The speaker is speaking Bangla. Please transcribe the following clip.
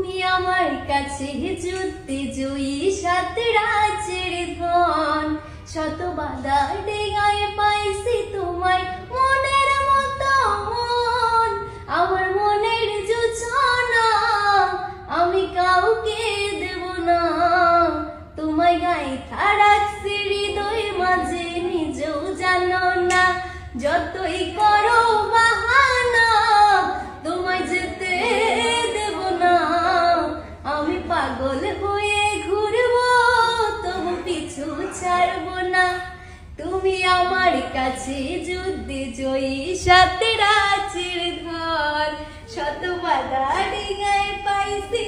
তুমি আমার কাছে যুদ্ধে জয়ী, সাত রাজ্যের ধন। শত বাধা ডেগায় পাইছি তোমায়, মনের মতো মন। আমার মনের জোছনা আমি কাউকে দেব না, তোমায় গাইথা রাখছি হৃদয় মাঝে, নিজেও জানো না। যতই করো বাহানা তোমায় যেতে দেব না, আমি পাগল হয়ে ঘুরবো তবু পিছু ছাড়বো না। তুমি আমার কাছে যুদ্ধে জয়ী, সাত রাজ্যের ধন। শত বাধা ডিঙায় পাইছি